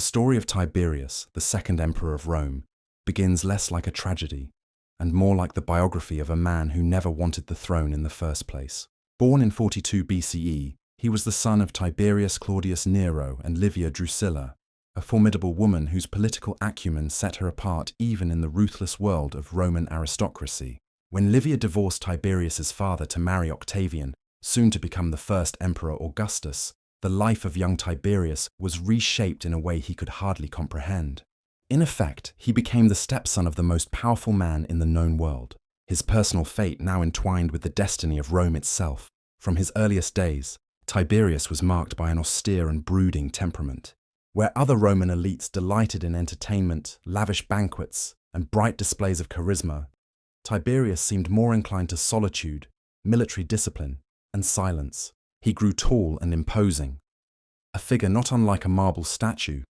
The story of Tiberius, the second emperor of Rome, begins less like a tragedy and more like the biography of a man who never wanted the throne in the first place. Born in 42 BCE, he was the son of Tiberius Claudius Nero and Livia Drusilla, a formidable woman whose political acumen set her apart even in the ruthless world of Roman aristocracy. When Livia divorced Tiberius's father to marry Octavian, soon to become the first emperor Augustus, the life of young Tiberius was reshaped in a way he could hardly comprehend. In effect, he became the stepson of the most powerful man in the known world, his personal fate now entwined with the destiny of Rome itself. From his earliest days, Tiberius was marked by an austere and brooding temperament. Where other Roman elites delighted in entertainment, lavish banquets, and bright displays of charisma, Tiberius seemed more inclined to solitude, military discipline, and silence. He grew tall and imposing, a figure not unlike a marble statue,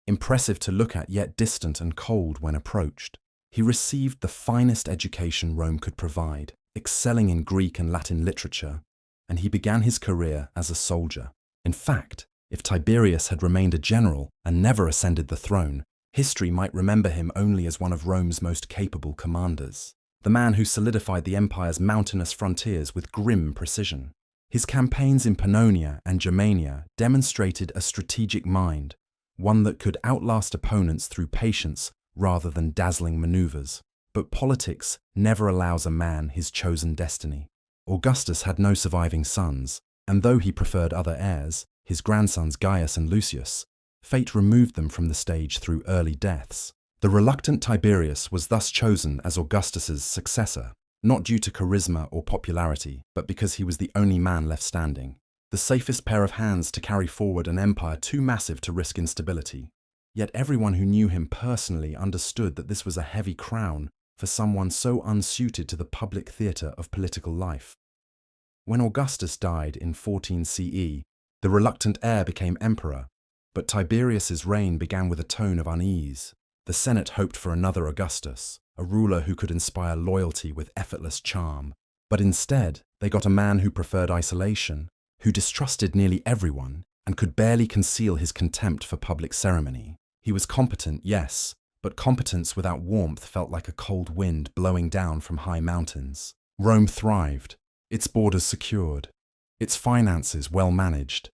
impressive to look at yet distant and cold when approached. He received the finest education Rome could provide, excelling in Greek and Latin literature, and he began his career as a soldier. In fact, if Tiberius had remained a general and never ascended the throne, history might remember him only as one of Rome's most capable commanders, the man who solidified the empire's mountainous frontiers with grim precision. His campaigns in Pannonia and Germania demonstrated a strategic mind, one that could outlast opponents through patience rather than dazzling maneuvers. But politics never allows a man his chosen destiny. Augustus had no surviving sons, and though he preferred other heirs, his grandsons Gaius and Lucius, fate removed them from the stage through early deaths. The reluctant Tiberius was thus chosen as Augustus's successor, not due to charisma or popularity, but because he was the only man left standing, the safest pair of hands to carry forward an empire too massive to risk instability. Yet everyone who knew him personally understood that this was a heavy crown for someone so unsuited to the public theatre of political life. When Augustus died in 14 CE, the reluctant heir became emperor, but Tiberius's reign began with a tone of unease. The Senate hoped for another Augustus, a ruler who could inspire loyalty with effortless charm. But instead, they got a man who preferred isolation, who distrusted nearly everyone, and could barely conceal his contempt for public ceremony. He was competent, yes, but competence without warmth felt like a cold wind blowing down from high mountains. Rome thrived, its borders secured, its finances well managed.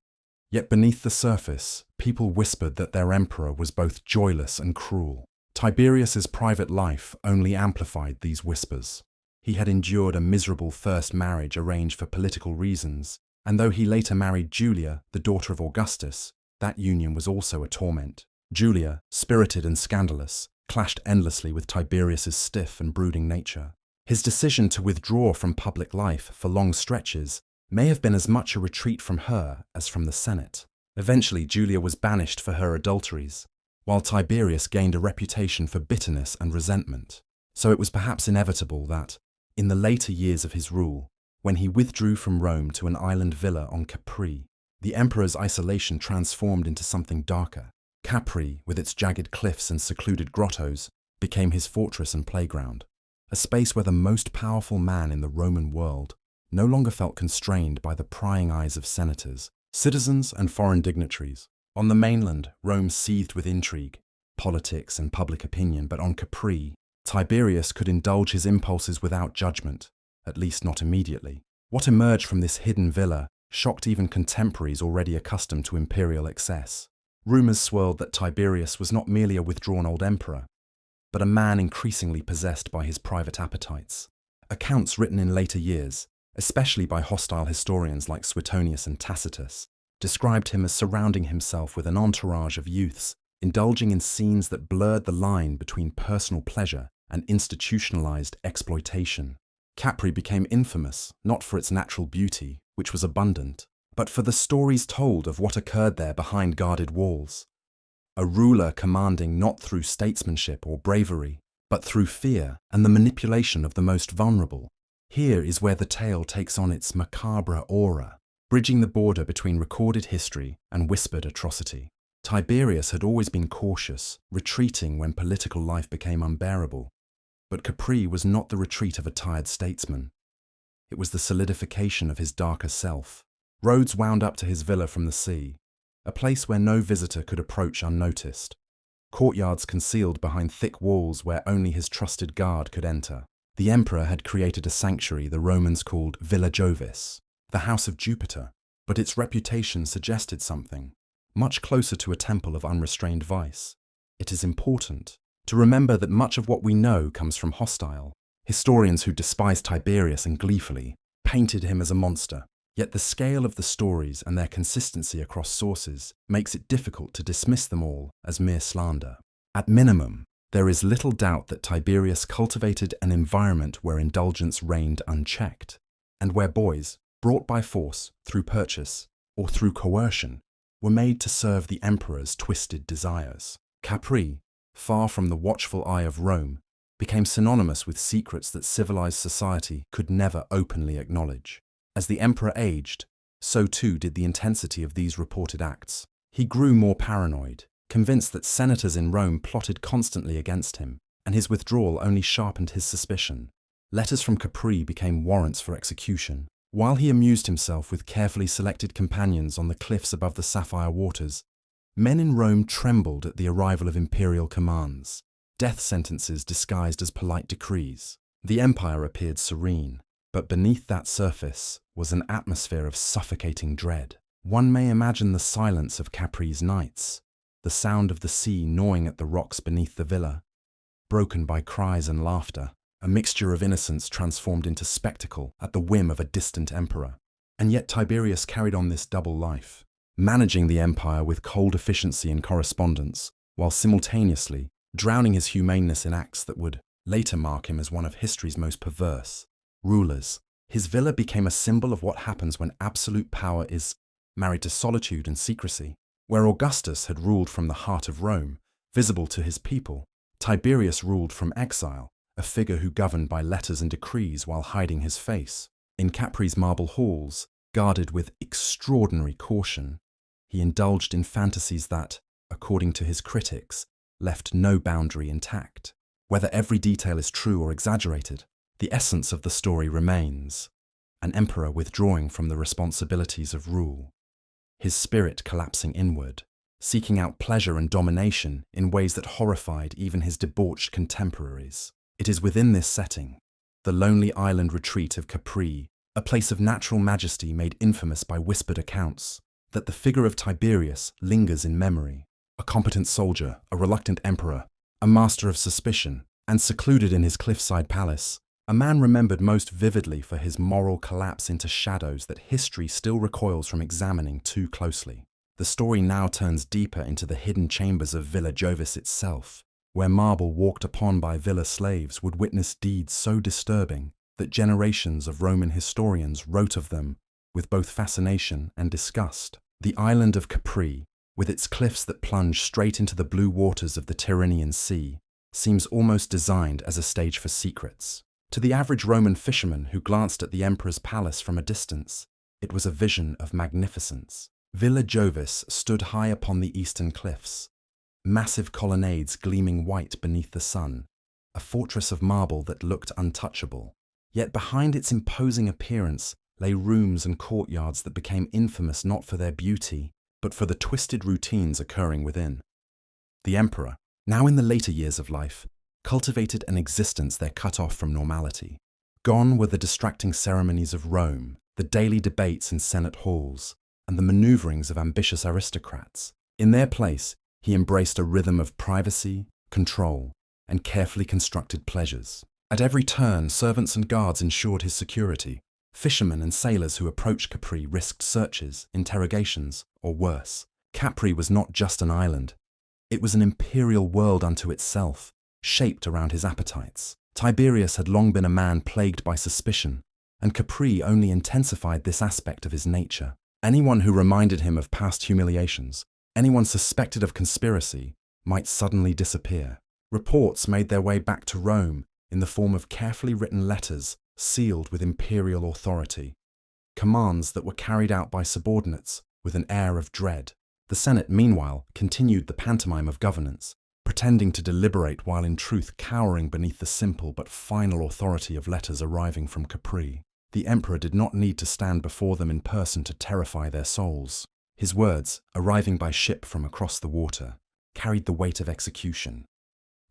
Yet beneath the surface, people whispered that their emperor was both joyless and cruel. Tiberius's private life only amplified these whispers. He had endured a miserable first marriage arranged for political reasons, and though he later married Julia, the daughter of Augustus, that union was also a torment. Julia, spirited and scandalous, clashed endlessly with Tiberius's stiff and brooding nature. His decision to withdraw from public life for long stretches may have been as much a retreat from her as from the Senate. Eventually, Julia was banished for her adulteries, while Tiberius gained a reputation for bitterness and resentment. So it was perhaps inevitable that, in the later years of his rule, when he withdrew from Rome to an island villa on Capri, the emperor's isolation transformed into something darker. Capri, with its jagged cliffs and secluded grottos, became his fortress and playground, a space where the most powerful man in the Roman world no longer felt constrained by the prying eyes of senators, citizens, and foreign dignitaries. On the mainland, Rome seethed with intrigue, politics, and public opinion, but on Capri, Tiberius could indulge his impulses without judgment, at least not immediately. What emerged from this hidden villa shocked even contemporaries already accustomed to imperial excess. Rumors swirled that Tiberius was not merely a withdrawn old emperor, but a man increasingly possessed by his private appetites. Accounts written in later years, especially by hostile historians like Suetonius and Tacitus, described him as surrounding himself with an entourage of youths, indulging in scenes that blurred the line between personal pleasure and institutionalized exploitation. Capri became infamous not for its natural beauty, which was abundant, but for the stories told of what occurred there behind guarded walls. A ruler commanding not through statesmanship or bravery, but through fear and the manipulation of the most vulnerable. Here is where the tale takes on its macabre aura, bridging the border between recorded history and whispered atrocity. Tiberius had always been cautious, retreating when political life became unbearable. But Capri was not the retreat of a tired statesman. It was the solidification of his darker self. Roads wound up to his villa from the sea, a place where no visitor could approach unnoticed. Courtyards concealed behind thick walls where only his trusted guard could enter. The emperor had created a sanctuary the Romans called Villa Jovis, the house of Jupiter, but its reputation suggested something much closer to a temple of unrestrained vice. It is important to remember that much of what we know comes from hostile historians who despised Tiberius and gleefully painted him as a monster. Yet the scale of the stories and their consistency across sources makes it difficult to dismiss them all as mere slander. At minimum, there is little doubt that Tiberius cultivated an environment where indulgence reigned unchecked, and where boys, brought by force, through purchase, or through coercion, were made to serve the emperor's twisted desires. Capri, far from the watchful eye of Rome, became synonymous with secrets that civilized society could never openly acknowledge. As the emperor aged, so too did the intensity of these reported acts. He grew more paranoid, convinced that senators in Rome plotted constantly against him, and his withdrawal only sharpened his suspicion. Letters from Capri became warrants for execution. While he amused himself with carefully selected companions on the cliffs above the sapphire waters, men in Rome trembled at the arrival of imperial commands, death sentences disguised as polite decrees. The empire appeared serene, but beneath that surface was an atmosphere of suffocating dread. One may imagine the silence of Capri's nights, the sound of the sea gnawing at the rocks beneath the villa, broken by cries and laughter, a mixture of innocence transformed into spectacle at the whim of a distant emperor. And yet Tiberius carried on this double life, managing the empire with cold efficiency and correspondence, while simultaneously drowning his humaneness in acts that would later mark him as one of history's most perverse rulers. His villa became a symbol of what happens when absolute power is married to solitude and secrecy. Where Augustus had ruled from the heart of Rome, visible to his people, Tiberius ruled from exile, a figure who governed by letters and decrees while hiding his face. In Capri's marble halls, guarded with extraordinary caution, he indulged in fantasies that, according to his critics, left no boundary intact. Whether every detail is true or exaggerated, the essence of the story remains: an emperor withdrawing from the responsibilities of rule, his spirit collapsing inward, seeking out pleasure and domination in ways that horrified even his debauched contemporaries. It is within this setting, the lonely island retreat of Capri, a place of natural majesty made infamous by whispered accounts, that the figure of Tiberius lingers in memory. A competent soldier, a reluctant emperor, a master of suspicion, and secluded in his cliffside palace, a man remembered most vividly for his moral collapse into shadows that history still recoils from examining too closely. The story now turns deeper into the hidden chambers of Villa Jovis itself, where marble walked upon by villa slaves would witness deeds so disturbing that generations of Roman historians wrote of them with both fascination and disgust. The island of Capri, with its cliffs that plunge straight into the blue waters of the Tyrrhenian Sea, seems almost designed as a stage for secrets. To the average Roman fisherman who glanced at the emperor's palace from a distance, it was a vision of magnificence. Villa Jovis stood high upon the eastern cliffs, massive colonnades gleaming white beneath the sun, a fortress of marble that looked untouchable. Yet behind its imposing appearance lay rooms and courtyards that became infamous not for their beauty, but for the twisted routines occurring within. The emperor, now in the later years of life, cultivated an existence there cut off from normality. Gone were the distracting ceremonies of Rome, the daily debates in Senate halls, and the maneuverings of ambitious aristocrats. In their place, he embraced a rhythm of privacy, control, and carefully constructed pleasures. At every turn, servants and guards ensured his security. Fishermen and sailors who approached Capri risked searches, interrogations, or worse. Capri was not just an island. It was an imperial world unto itself, shaped around his appetites. Tiberius had long been a man plagued by suspicion, and Capri only intensified this aspect of his nature. Anyone who reminded him of past humiliations, anyone suspected of conspiracy, might suddenly disappear. Reports made their way back to Rome in the form of carefully written letters sealed with imperial authority, commands that were carried out by subordinates with an air of dread. The Senate, meanwhile, continued the pantomime of governance, pretending to deliberate while in truth cowering beneath the simple but final authority of letters arriving from Capri. The emperor did not need to stand before them in person to terrify their souls. His words, arriving by ship from across the water, carried the weight of execution.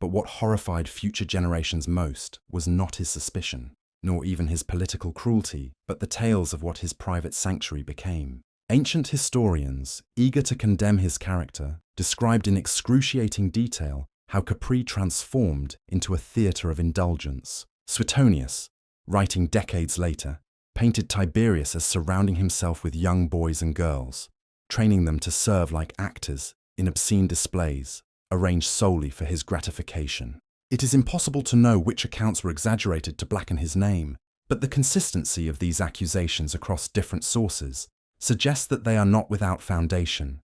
But what horrified future generations most was not his suspicion, nor even his political cruelty, but the tales of what his private sanctuary became. Ancient historians, eager to condemn his character, described in excruciating detail how Capri transformed into a theatre of indulgence. Suetonius, writing decades later, painted Tiberius as surrounding himself with young boys and girls, training them to serve like actors in obscene displays, arranged solely for his gratification. It is impossible to know which accounts were exaggerated to blacken his name, but the consistency of these accusations across different sources suggests that they are not without foundation.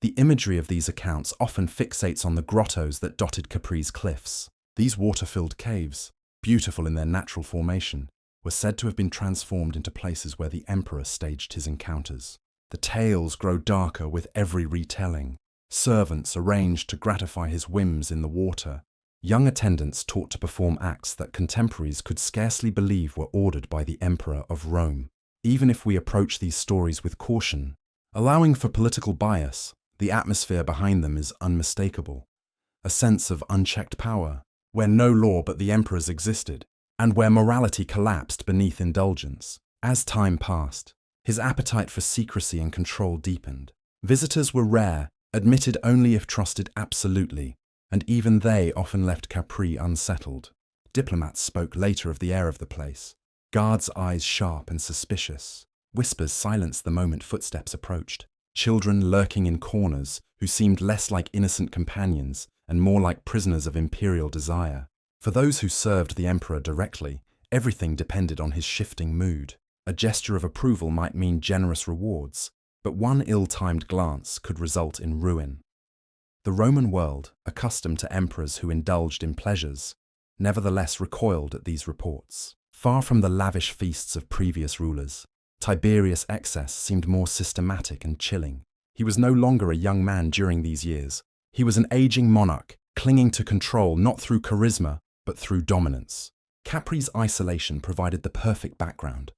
The imagery of these accounts often fixates on the grottos that dotted Capri's cliffs. These water-filled caves, beautiful in their natural formation, were said to have been transformed into places where the emperor staged his encounters. The tales grow darker with every retelling. Servants arranged to gratify his whims in the water. Young attendants taught to perform acts that contemporaries could scarcely believe were ordered by the emperor of Rome. Even if we approach these stories with caution, allowing for political bias, the atmosphere behind them is unmistakable. A sense of unchecked power, where no law but the emperor's existed, and where morality collapsed beneath indulgence. As time passed, his appetite for secrecy and control deepened. Visitors were rare, admitted only if trusted absolutely, and even they often left Capri unsettled. Diplomats spoke later of the air of the place, guards' eyes sharp and suspicious. Whispers silenced the moment footsteps approached. Children lurking in corners who seemed less like innocent companions and more like prisoners of imperial desire. For those who served the emperor directly, everything depended on his shifting mood. A gesture of approval might mean generous rewards, but one ill-timed glance could result in ruin. The Roman world, accustomed to emperors who indulged in pleasures, nevertheless recoiled at these reports. Far from the lavish feasts of previous rulers, Tiberius' excess seemed more systematic and chilling. He was no longer a young man during these years. He was an aging monarch, clinging to control not through charisma, but through dominance. Capri's isolation provided the perfect background.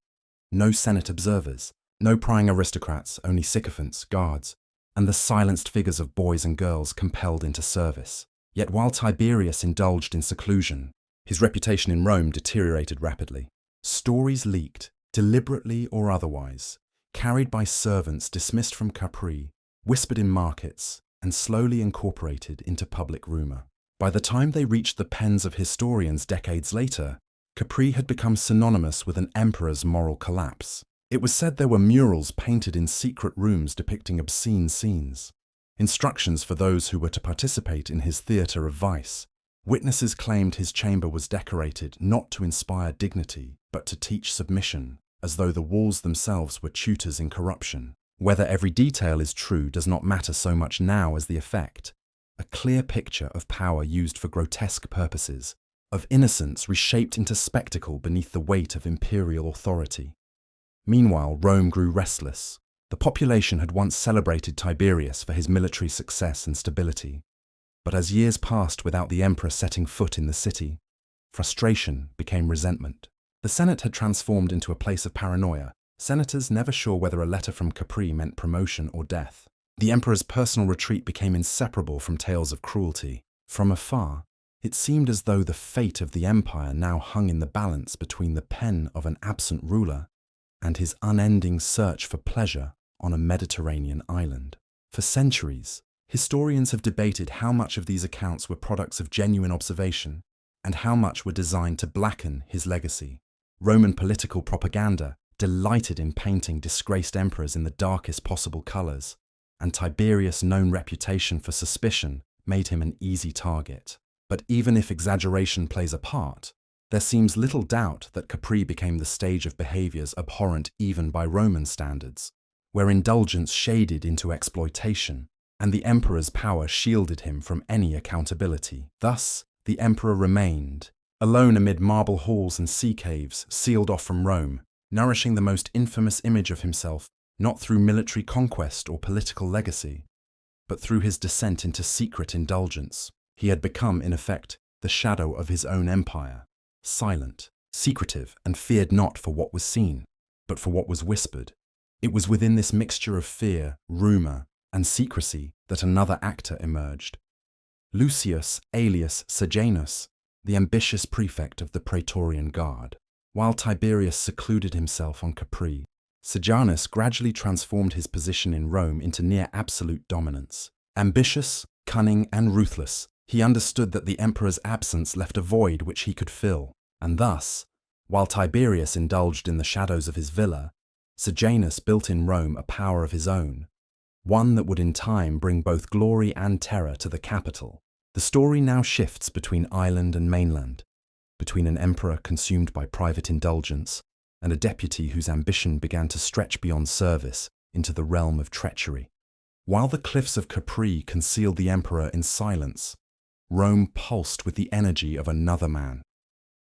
No Senate observers, no prying aristocrats, only sycophants, guards, and the silenced figures of boys and girls compelled into service. Yet while Tiberius indulged in seclusion, his reputation in Rome deteriorated rapidly. Stories leaked, deliberately or otherwise, carried by servants dismissed from Capri, whispered in markets, and slowly incorporated into public rumor. By the time they reached the pens of historians decades later, Capri had become synonymous with an emperor's moral collapse. It was said there were murals painted in secret rooms depicting obscene scenes, instructions for those who were to participate in his theatre of vice. Witnesses claimed his chamber was decorated not to inspire dignity, but to teach submission, as though the walls themselves were tutors in corruption. Whether every detail is true does not matter so much now as the effect. A clear picture of power used for grotesque purposes, of innocence reshaped into spectacle beneath the weight of imperial authority. Meanwhile, Rome grew restless. The population had once celebrated Tiberius for his military success and stability. But as years passed without the emperor setting foot in the city, frustration became resentment. The Senate had transformed into a place of paranoia, senators never sure whether a letter from Capri meant promotion or death. The emperor's personal retreat became inseparable from tales of cruelty. From afar, it seemed as though the fate of the empire now hung in the balance between the pen of an absent ruler and his unending search for pleasure on a Mediterranean island. For centuries, historians have debated how much of these accounts were products of genuine observation and how much were designed to blacken his legacy. Roman political propaganda delighted in painting disgraced emperors in the darkest possible colors, and Tiberius' known reputation for suspicion made him an easy target. But even if exaggeration plays a part, there seems little doubt that Capri became the stage of behaviors abhorrent even by Roman standards, where indulgence shaded into exploitation, and the emperor's power shielded him from any accountability. Thus, the emperor remained, alone amid marble halls and sea caves, sealed off from Rome, nourishing the most infamous image of himself, not through military conquest or political legacy, but through his descent into secret indulgence. He had become, in effect, the shadow of his own empire, silent, secretive, and feared not for what was seen, but for what was whispered. It was within this mixture of fear, rumor, and secrecy that another actor emerged. Lucius alias Sejanus, the ambitious prefect of the Praetorian Guard. While Tiberius secluded himself on Capri, Sejanus gradually transformed his position in Rome into near absolute dominance. Ambitious, cunning, and ruthless, he understood that the emperor's absence left a void which he could fill, and thus, while Tiberius indulged in the shadows of his villa, Sejanus built in Rome a power of his own, one that would in time bring both glory and terror to the capital. The story now shifts between island and mainland, between an emperor consumed by private indulgence and a deputy whose ambition began to stretch beyond service into the realm of treachery. While the cliffs of Capri concealed the emperor in silence, Rome pulsed with the energy of another man.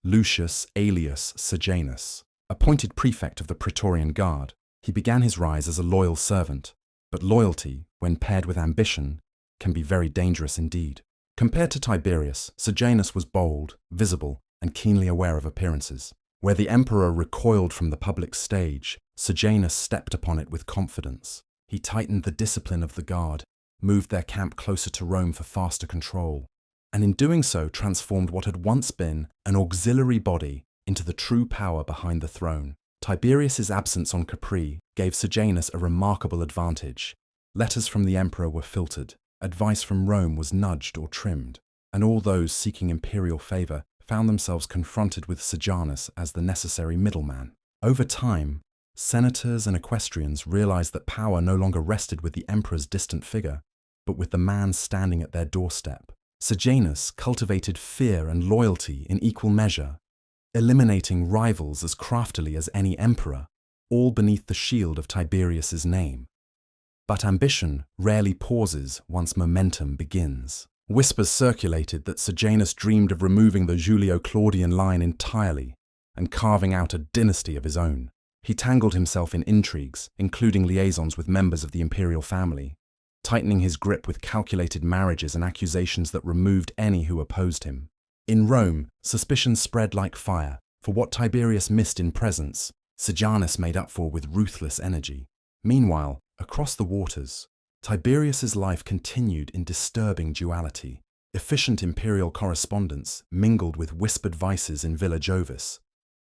Lucius alias Sejanus, appointed prefect of the Praetorian Guard, he began his rise as a loyal servant, but loyalty, when paired with ambition, can be very dangerous indeed. Compared to Tiberius, Sejanus was bold, visible, and keenly aware of appearances. Where the emperor recoiled from the public stage, Sejanus stepped upon it with confidence. He tightened the discipline of the guard, moved their camp closer to Rome for faster control, and in doing so transformed what had once been an auxiliary body into the true power behind the throne. Tiberius's absence on Capri gave Sejanus a remarkable advantage. Letters from the emperor were filtered, advice from Rome was nudged or trimmed, and all those seeking imperial favor found themselves confronted with Sejanus as the necessary middleman. Over time, senators and equestrians realized that power no longer rested with the emperor's distant figure, but with the man standing at their doorstep. Sejanus cultivated fear and loyalty in equal measure, eliminating rivals as craftily as any emperor, all beneath the shield of Tiberius's name. But ambition rarely pauses once momentum begins. Whispers circulated that Sejanus dreamed of removing the Julio-Claudian line entirely and carving out a dynasty of his own. He tangled himself in intrigues, including liaisons with members of the imperial family, tightening his grip with calculated marriages and accusations that removed any who opposed him. In Rome, suspicion spread like fire. For what Tiberius missed in presence, Sejanus made up for with ruthless energy. Meanwhile, across the waters, Tiberius's life continued in disturbing duality. Efficient imperial correspondence mingled with whispered vices in Villa Jovis.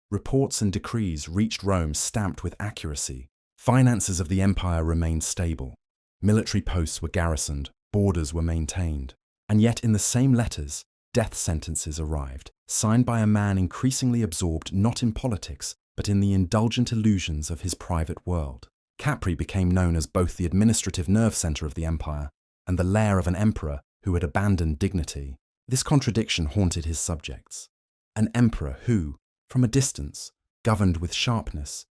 Reports and decrees reached Rome stamped with accuracy. Finances of the empire remained stable. Military posts were garrisoned, borders were maintained. And yet in the same letters, death sentences arrived, signed by a man increasingly absorbed not in politics, but in the indulgent illusions of his private world. Capri became known as both the administrative nerve center of the empire and the lair of an emperor who had abandoned dignity. This contradiction haunted his subjects. An emperor who, from a distance, governed with sharpness,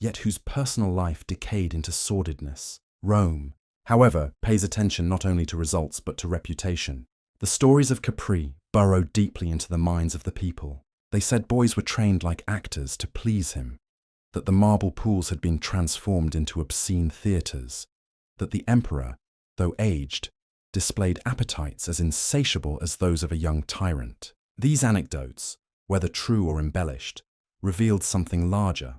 yet whose personal life decayed into sordidness. Rome, however, pays attention not only to results but to reputation. The stories of Capri burrowed deeply into the minds of the people. They said boys were trained like actors to please him, that the marble pools had been transformed into obscene theatres, that the emperor, though aged, displayed appetites as insatiable as those of a young tyrant. These anecdotes, whether true or embellished, revealed something larger.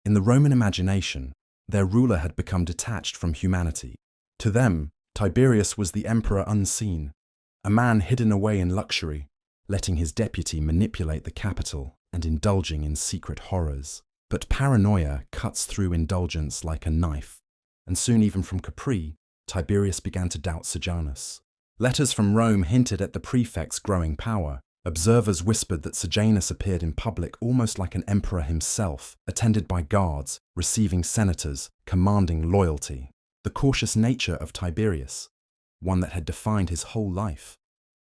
In the Roman imagination, their ruler had become detached from humanity. To them, Tiberius was the emperor unseen, a man hidden away in luxury, letting his deputy manipulate the capital and indulging in secret horrors. But paranoia cuts through indulgence like a knife, and soon even from Capri, Tiberius began to doubt Sejanus. Letters from Rome hinted at the prefect's growing power. Observers whispered that Sejanus appeared in public almost like an emperor himself, attended by guards, receiving senators, commanding loyalty. The cautious nature of Tiberius, one that had defined his whole life,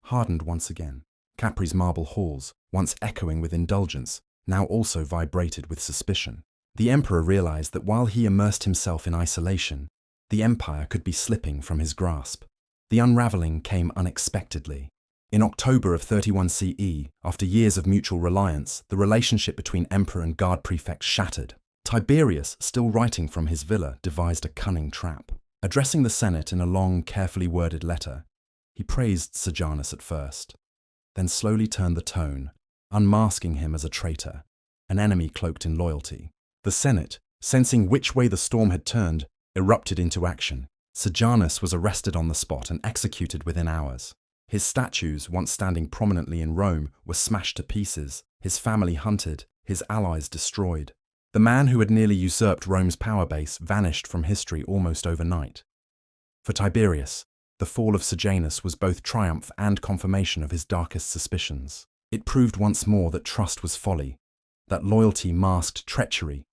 hardened once again. Capri's marble halls, once echoing with indulgence, now also vibrated with suspicion. The emperor realized that while he immersed himself in isolation, the empire could be slipping from his grasp. The unraveling came unexpectedly. In October of 31 CE, after years of mutual reliance, the relationship between emperor and guard prefect shattered. Tiberius, still writing from his villa, devised a cunning trap. Addressing the Senate in a long, carefully worded letter, he praised Sejanus at first, then slowly turned the tone, unmasking him as a traitor, an enemy cloaked in loyalty. The Senate, sensing which way the storm had turned, erupted into action. Sejanus was arrested on the spot and executed within hours. His statues, once standing prominently in Rome, were smashed to pieces, his family hunted, his allies destroyed. The man who had nearly usurped Rome's power base vanished from history almost overnight. For Tiberius, the fall of Sejanus was both triumph and confirmation of his darkest suspicions. It proved once more that trust was folly, that loyalty masked treachery,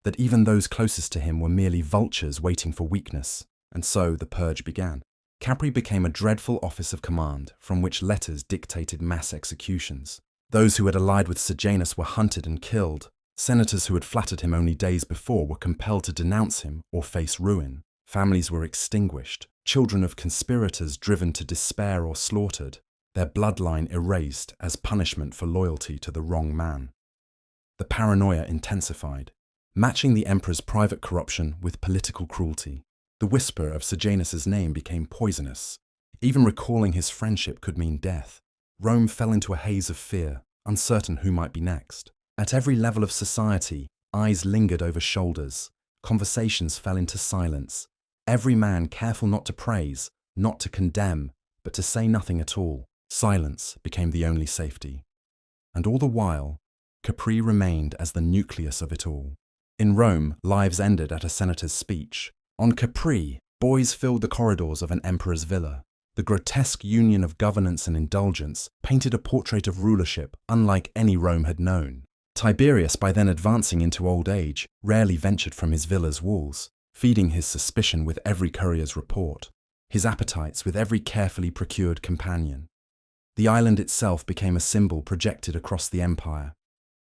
that even those closest to him were merely vultures waiting for weakness. And so the purge began. Capri became a dreadful office of command from which letters dictated mass executions. Those who had allied with Sejanus were hunted and killed. Senators who had flattered him only days before were compelled to denounce him or face ruin. Families were extinguished, children of conspirators driven to despair or slaughtered, their bloodline erased as punishment for loyalty to the wrong man. The paranoia intensified, matching the emperor's private corruption with political cruelty. The whisper of Sejanus's name became poisonous. Even recalling his friendship could mean death. Rome fell into a haze of fear, uncertain who might be next. At every level of society, eyes lingered over shoulders. Conversations fell into silence. Every man careful not to praise, not to condemn, but to say nothing at all. Silence became the only safety. And all the while, Capri remained as the nucleus of it all. In Rome, lives ended at a senator's speech. On Capri, boys filled the corridors of an emperor's villa. The grotesque union of governance and indulgence painted a portrait of rulership unlike any Rome had known. Tiberius, by then advancing into old age, rarely ventured from his villa's walls, feeding his suspicion with every courier's report, his appetites with every carefully procured companion. The island itself became a symbol projected across the empire.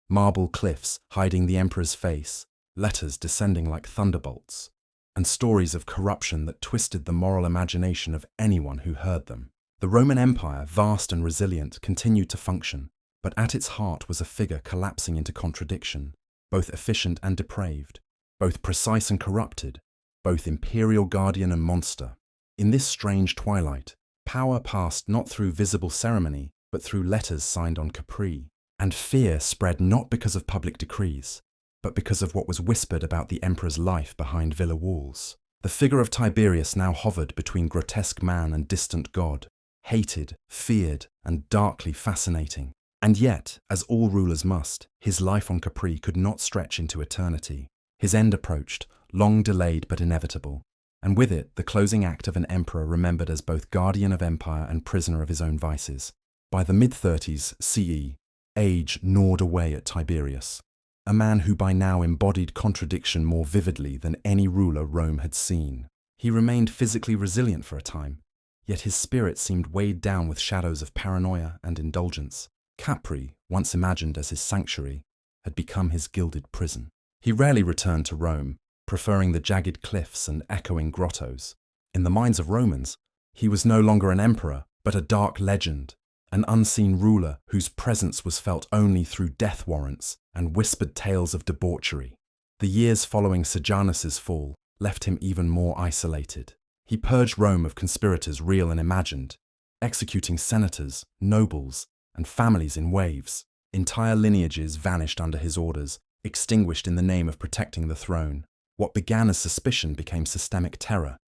Marble cliffs hiding the emperor's face, letters descending like thunderbolts, and stories of corruption that twisted the moral imagination of anyone who heard them. The Roman Empire, vast and resilient, continued to function, but at its heart was a figure collapsing into contradiction, both efficient and depraved, both precise and corrupted, both imperial guardian and monster. In this strange twilight, power passed not through visible ceremony, but through letters signed on Capri, and fear spread not because of public decrees, but because of what was whispered about the emperor's life behind villa walls. The figure of Tiberius now hovered between grotesque man and distant god, hated, feared, and darkly fascinating. And yet, as all rulers must, his life on Capri could not stretch into eternity. His end approached, long delayed but inevitable, and with it the closing act of an emperor remembered as both guardian of empire and prisoner of his own vices. By the mid-30s CE, age gnawed away at Tiberius, a man who by now embodied contradiction more vividly than any ruler Rome had seen. He remained physically resilient for a time, yet his spirit seemed weighed down with shadows of paranoia and indulgence. Capri, once imagined as his sanctuary, had become his gilded prison. He rarely returned to Rome, preferring the jagged cliffs and echoing grottos. In the minds of Romans, he was no longer an emperor, but a dark legend, an unseen ruler whose presence was felt only through death warrants and whispered tales of debauchery. The years following Sejanus's fall left him even more isolated. He purged Rome of conspirators real and imagined, executing senators, nobles, and families in waves. Entire lineages vanished under his orders, extinguished in the name of protecting the throne. What began as suspicion became systemic terror.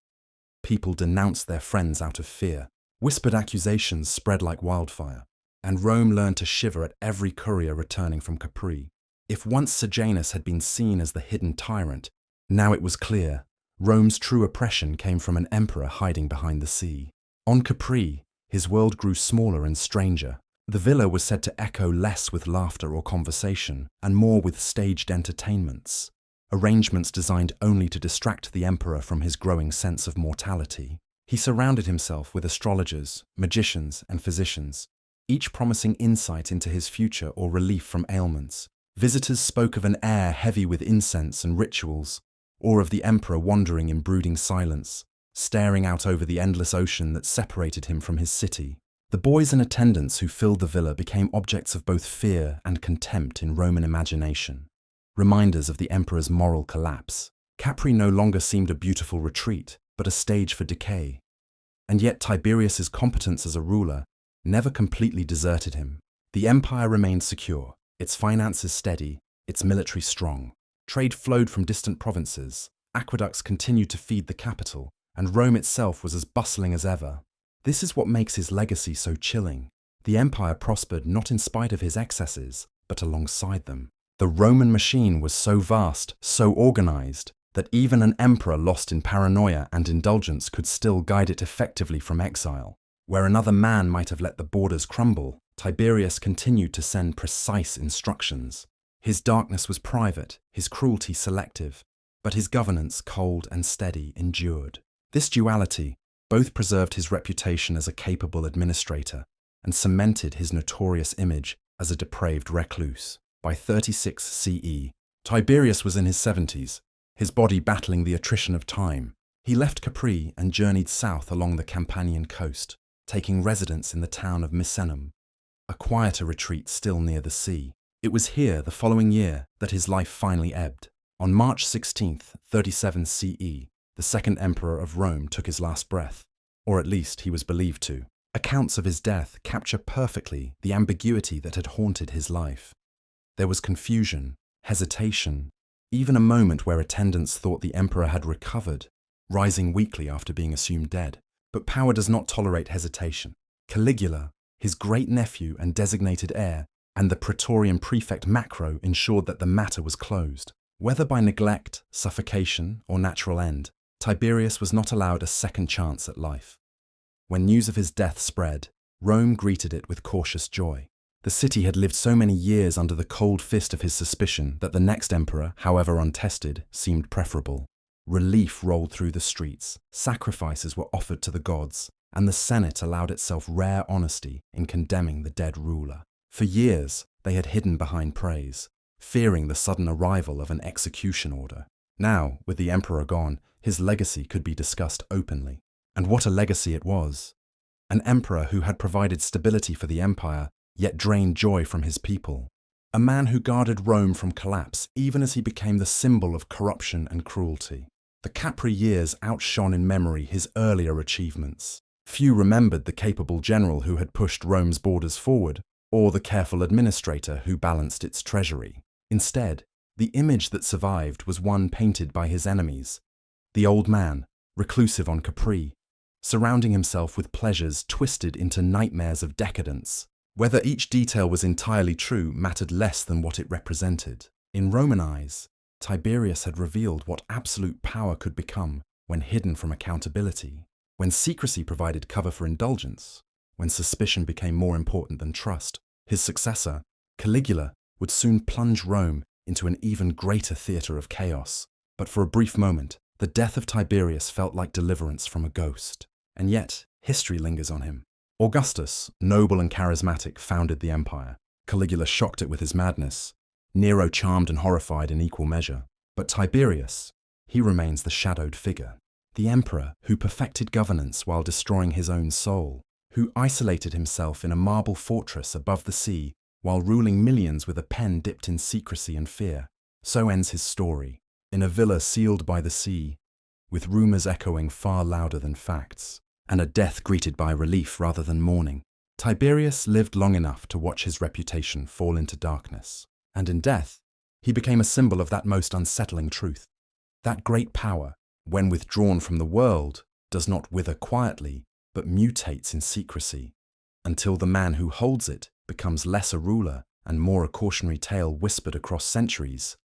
People denounced their friends out of fear. Whispered accusations spread like wildfire, and Rome learned to shiver at every courier returning from Capri. If once Sejanus had been seen as the hidden tyrant, now it was clear Rome's true oppression came from an emperor hiding behind the sea. On Capri, his world grew smaller and stranger. The villa was said to echo less with laughter or conversation, and more with staged entertainments, arrangements designed only to distract the emperor from his growing sense of mortality. He surrounded himself with astrologers, magicians, and physicians, each promising insight into his future or relief from ailments. Visitors spoke of an air heavy with incense and rituals, or of the emperor wandering in brooding silence, staring out over the endless ocean that separated him from his city. The boys and attendants who filled the villa became objects of both fear and contempt in Roman imagination, reminders of the emperor's moral collapse. Capri no longer seemed a beautiful retreat, but a stage for decay. And yet Tiberius's competence as a ruler never completely deserted him. The empire remained secure, its finances steady, its military strong. Trade flowed from distant provinces, aqueducts continued to feed the capital, and Rome itself was as bustling as ever. This is what makes his legacy so chilling. The empire prospered not in spite of his excesses, but alongside them. The Roman machine was so vast, so organized, that even an emperor lost in paranoia and indulgence could still guide it effectively from exile. Where another man might have let the borders crumble, Tiberius continued to send precise instructions. His darkness was private, his cruelty selective, but his governance, cold and steady, endured. This duality both preserved his reputation as a capable administrator and cemented his notorious image as a depraved recluse. By 36 CE, Tiberius was in his 70s, his body battling the attrition of time. He left Capri and journeyed south along the Campanian coast, taking residence in the town of Misenum, a quieter retreat still near the sea. It was here, the following year, that his life finally ebbed. On March 16, 37 CE, the second emperor of Rome took his last breath, or at least he was believed to. Accounts of his death capture perfectly the ambiguity that had haunted his life. There was confusion, hesitation, even a moment where attendants thought the emperor had recovered, rising weakly after being assumed dead. But power does not tolerate hesitation. Caligula, his great-nephew and designated heir, and the Praetorian prefect Macro ensured that the matter was closed. Whether by neglect, suffocation, or natural end, Tiberius was not allowed a second chance at life. When news of his death spread, Rome greeted it with cautious joy. The city had lived so many years under the cold fist of his suspicion that the next emperor, however untested, seemed preferable. Relief rolled through the streets, sacrifices were offered to the gods, and the Senate allowed itself rare honesty in condemning the dead ruler. For years, they had hidden behind praise, fearing the sudden arrival of an execution order. Now, with the emperor gone, his legacy could be discussed openly. And what a legacy it was! An emperor who had provided stability for the empire, yet drained joy from his people. A man who guarded Rome from collapse even as he became the symbol of corruption and cruelty. The Capri years outshone in memory his earlier achievements. Few remembered the capable general who had pushed Rome's borders forward, or the careful administrator who balanced its treasury. Instead, the image that survived was one painted by his enemies. The old man, reclusive on Capri, surrounding himself with pleasures twisted into nightmares of decadence. Whether each detail was entirely true mattered less than what it represented. In Roman eyes, Tiberius had revealed what absolute power could become when hidden from accountability, when secrecy provided cover for indulgence, when suspicion became more important than trust. His successor, Caligula, would soon plunge Rome into an even greater theatre of chaos. But for a brief moment, the death of Tiberius felt like deliverance from a ghost. And yet, history lingers on him. Augustus, noble and charismatic, founded the empire. Caligula shocked it with his madness. Nero charmed and horrified in equal measure. But Tiberius, he remains the shadowed figure. The emperor who perfected governance while destroying his own soul, who isolated himself in a marble fortress above the sea while ruling millions with a pen dipped in secrecy and fear. So ends his story, in a villa sealed by the sea, with rumors echoing far louder than facts, and a death greeted by relief rather than mourning. Tiberius lived long enough to watch his reputation fall into darkness, and in death, he became a symbol of that most unsettling truth. That great power, when withdrawn from the world, does not wither quietly, but mutates in secrecy, until the man who holds it becomes less a ruler and more a cautionary tale whispered across centuries